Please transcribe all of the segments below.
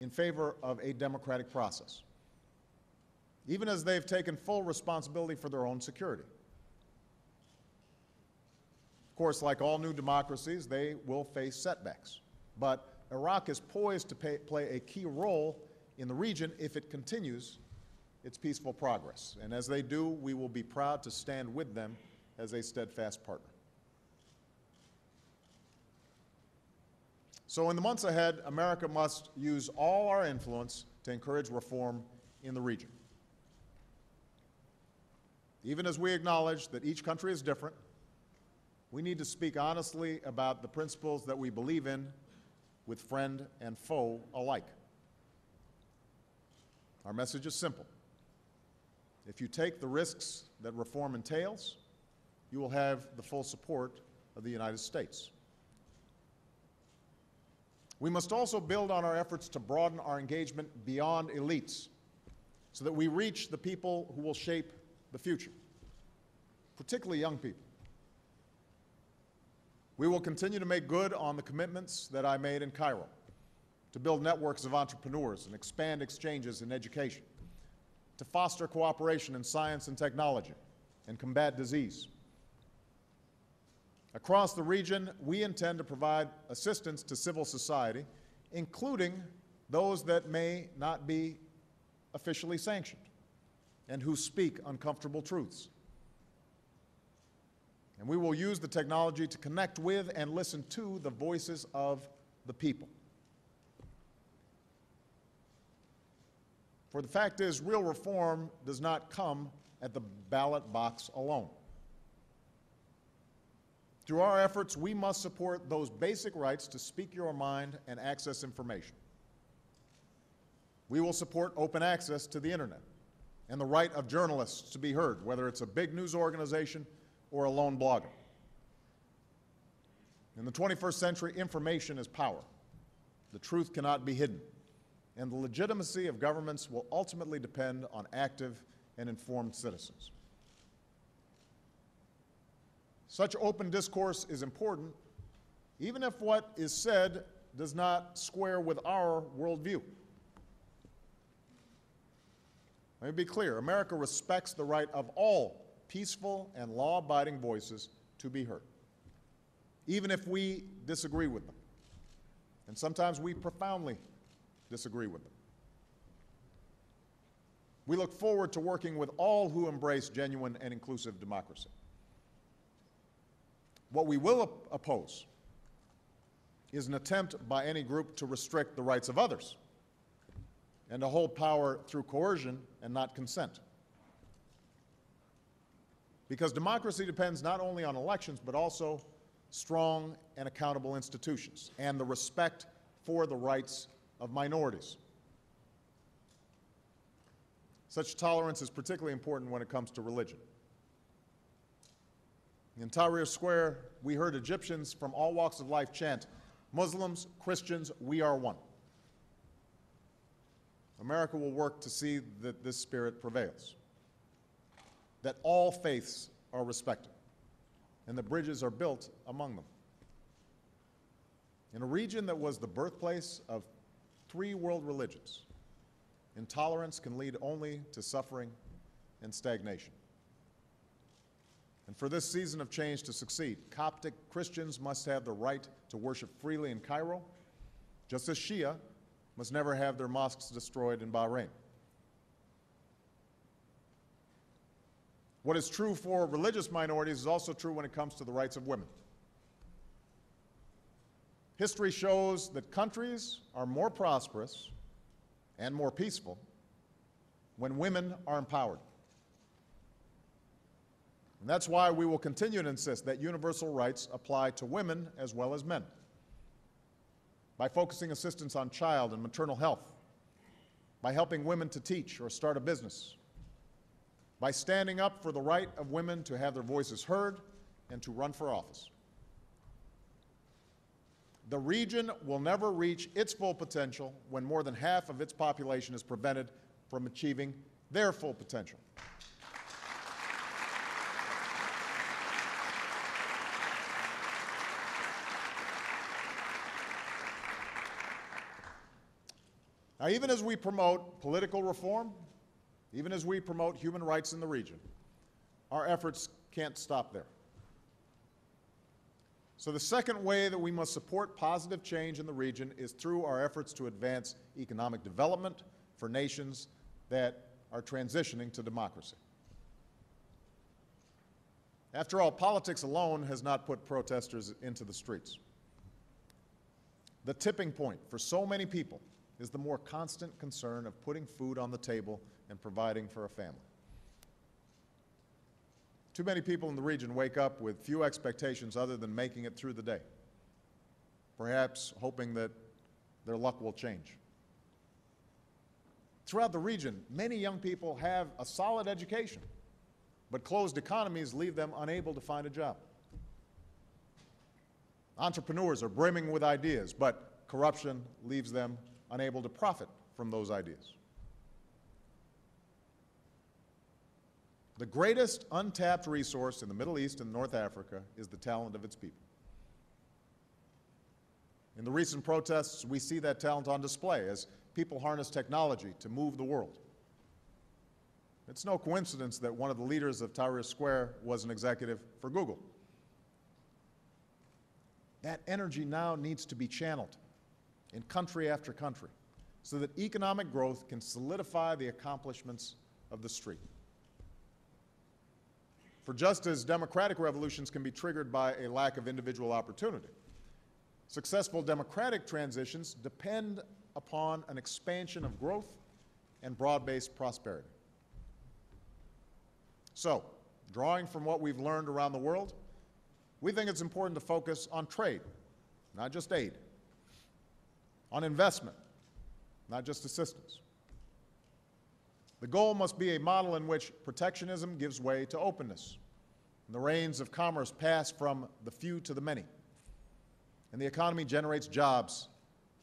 in favor of a democratic process, even as they've taken full responsibility for their own security. Of course, like all new democracies, they will face setbacks. But Iraq is poised to play a key role in the region if it continues its peaceful progress. And as they do, we will be proud to stand with them as a steadfast partner. So in the months ahead, America must use all our influence to encourage reform in the region. Even as we acknowledge that each country is different, we need to speak honestly about the principles that we believe in with friend and foe alike. Our message is simple. If you take the risks that reform entails, you will have the full support of the United States. We must also build on our efforts to broaden our engagement beyond elites so that we reach the people who will shape the future, particularly young people. We will continue to make good on the commitments that I made in Cairo to build networks of entrepreneurs and expand exchanges in education, to foster cooperation in science and technology, and combat disease. Across the region, we intend to provide assistance to civil society, including those that may not be officially sanctioned and who speak uncomfortable truths. And we will use the technology to connect with and listen to the voices of the people. For the fact is, real reform does not come at the ballot box alone. Through our efforts, we must support those basic rights to speak your mind and access information. We will support open access to the internet and the right of journalists to be heard, whether it's a big news organization or a lone blogger. In the 21st century, information is power. The truth cannot be hidden, and the legitimacy of governments will ultimately depend on active and informed citizens. Such open discourse is important, even if what is said does not square with our worldview. Let me be clear, America respects the right of all peaceful and law-abiding voices to be heard, even if we disagree with them. And sometimes we profoundly disagree with them. We look forward to working with all who embrace genuine and inclusive democracy. What we will oppose is an attempt by any group to restrict the rights of others and to hold power through coercion and not consent. Because democracy depends not only on elections, but also strong and accountable institutions and the respect for the rights of minorities. Such tolerance is particularly important when it comes to religion. In Tahrir Square, we heard Egyptians from all walks of life chant, "Muslims, Christians, we are one." America will work to see that this spirit prevails, that all faiths are respected, and that bridges are built among them. In a region that was the birthplace of 3 world religions, intolerance can lead only to suffering and stagnation. And for this season of change to succeed, Coptic Christians must have the right to worship freely in Cairo, just as Shia must never have their mosques destroyed in Bahrain. What is true for religious minorities is also true when it comes to the rights of women. History shows that countries are more prosperous and more peaceful when women are empowered. And that's why we will continue to insist that universal rights apply to women as well as men, by focusing assistance on child and maternal health, by helping women to teach or start a business, by standing up for the right of women to have their voices heard and to run for office. The region will never reach its full potential when more than half of its population is prevented from achieving their full potential. Now, even as we promote political reform, even as we promote human rights in the region, our efforts can't stop there. So the second way that we must support positive change in the region is through our efforts to advance economic development for nations that are transitioning to democracy. After all, politics alone has not put protesters into the streets. The tipping point for so many people is the more constant concern of putting food on the table and providing for a family. Too many people in the region wake up with few expectations other than making it through the day, perhaps hoping that their luck will change. Throughout the region, many young people have a solid education, but closed economies leave them unable to find a job. Entrepreneurs are brimming with ideas, but corruption leaves them unable to profit from those ideas. The greatest untapped resource in the Middle East and North Africa is the talent of its people. In the recent protests, we see that talent on display as people harness technology to move the world. It's no coincidence that one of the leaders of Tahrir Square was an executive for Google. That energy now needs to be channeled in country after country so that economic growth can solidify the accomplishments of the street. For just as democratic revolutions can be triggered by a lack of individual opportunity, successful democratic transitions depend upon an expansion of growth and broad-based prosperity. So, drawing from what we've learned around the world, we think it's important to focus on trade, not just aid, on investment, not just assistance. The goal must be a model in which protectionism gives way to openness, and the reins of commerce pass from the few to the many, and the economy generates jobs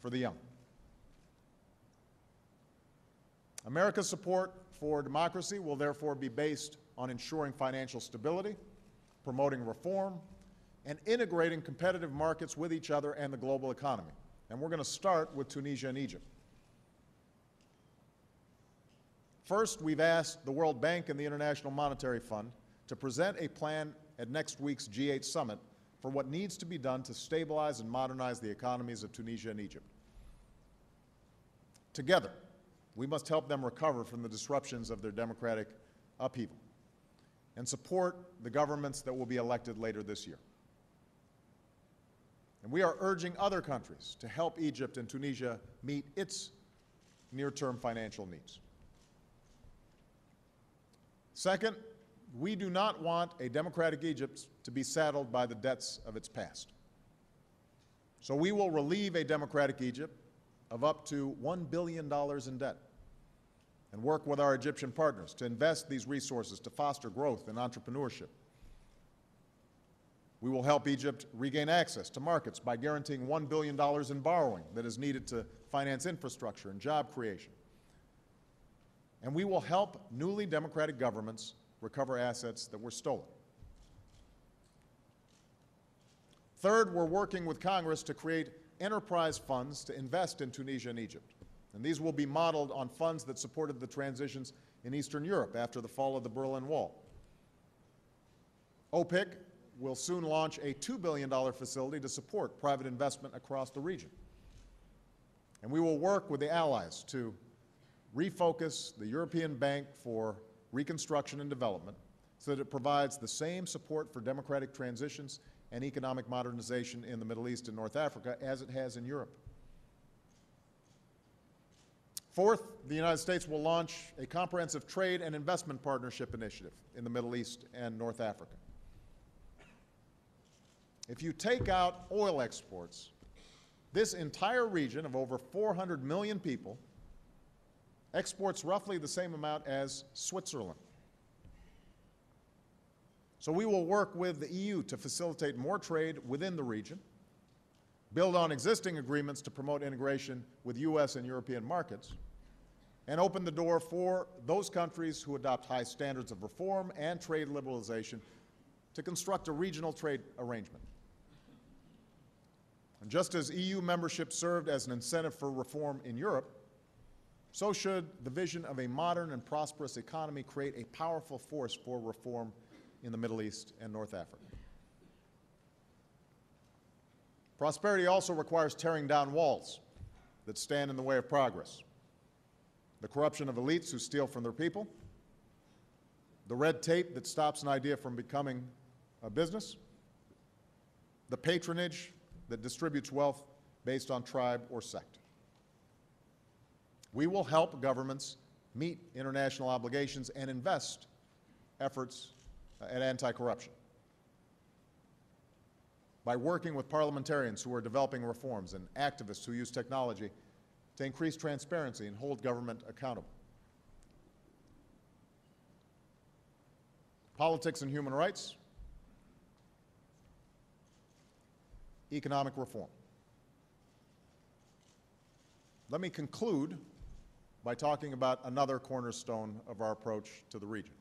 for the young. America's support for democracy will therefore be based on ensuring financial stability, promoting reform, and integrating competitive markets with each other and the global economy. And we're going to start with Tunisia and Egypt. First, we've asked the World Bank and the International Monetary Fund to present a plan at next week's G8 summit for what needs to be done to stabilize and modernize the economies of Tunisia and Egypt. Together, we must help them recover from the disruptions of their democratic upheaval and support the governments that will be elected later this year. And we are urging other countries to help Egypt and Tunisia meet its near-term financial needs. Second, we do not want a democratic Egypt to be saddled by the debts of its past. So we will relieve a democratic Egypt of up to $1 billion in debt and work with our Egyptian partners to invest these resources to foster growth and entrepreneurship. We will help Egypt regain access to markets by guaranteeing $1 billion in borrowing that is needed to finance infrastructure and job creation. And we will help newly democratic governments recover assets that were stolen. Third, we're working with Congress to create enterprise funds to invest in Tunisia and Egypt. And these will be modeled on funds that supported the transitions in Eastern Europe after the fall of the Berlin Wall. OPIC will soon launch a $2 billion facility to support private investment across the region. And we will work with the allies to refocus the European Bank for Reconstruction and Development so that it provides the same support for democratic transitions and economic modernization in the Middle East and North Africa as it has in Europe. Fourth, the United States will launch a comprehensive trade and investment partnership initiative in the Middle East and North Africa. If you take out oil exports, this entire region of over 400 million people exports roughly the same amount as Switzerland. So we will work with the EU to facilitate more trade within the region, build on existing agreements to promote integration with U.S. and European markets, and open the door for those countries who adopt high standards of reform and trade liberalization to construct a regional trade arrangement. And just as EU membership served as an incentive for reform in Europe, so should the vision of a modern and prosperous economy create a powerful force for reform in the Middle East and North Africa. Prosperity also requires tearing down walls that stand in the way of progress. The corruption of elites who steal from their people, the red tape that stops an idea from becoming a business, the patronage that distributes wealth based on tribe or sect. We will help governments meet international obligations and invest efforts at anti-corruption by working with parliamentarians who are developing reforms and activists who use technology to increase transparency and hold government accountable. Politics and human rights, economic reform. Let me conclude by talking about another cornerstone of our approach to the region,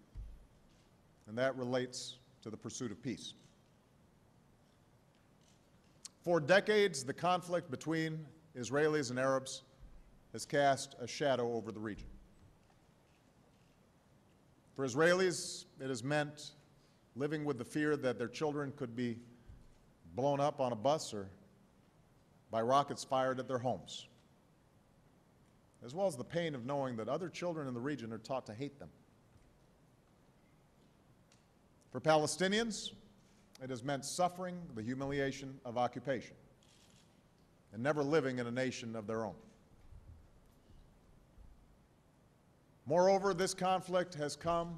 and that relates to the pursuit of peace. For decades, the conflict between Israelis and Arabs has cast a shadow over the region. For Israelis, it has meant living with the fear that their children could be blown up on a bus or by rockets fired at their homes, as well as the pain of knowing that other children in the region are taught to hate them. For Palestinians, it has meant suffering the humiliation of occupation and never living in a nation of their own. Moreover, this conflict has come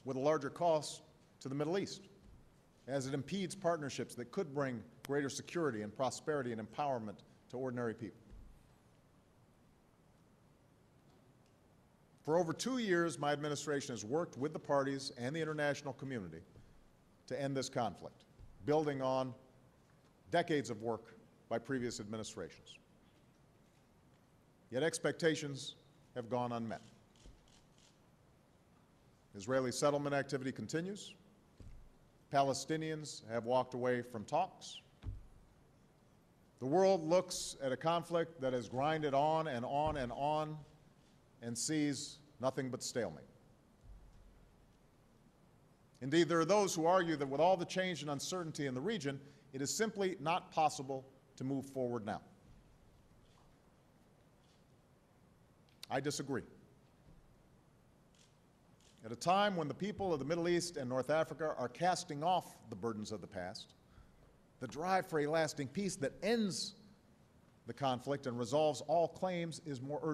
with a larger cost to the Middle East, as it impedes partnerships that could bring greater security and prosperity and empowerment to ordinary people. For over 2 years, my administration has worked with the parties and the international community to end this conflict, building on decades of work by previous administrations. Yet expectations have gone unmet. Israeli settlement activity continues. Palestinians have walked away from talks. The world looks at a conflict that has grinded on and on and on and sees nothing but stalemate. Indeed, there are those who argue that with all the change and uncertainty in the region, it is simply not possible to move forward now. I disagree. At a time when the people of the Middle East and North Africa are casting off the burdens of the past, the drive for a lasting peace that ends the conflict and resolves all claims is more urgent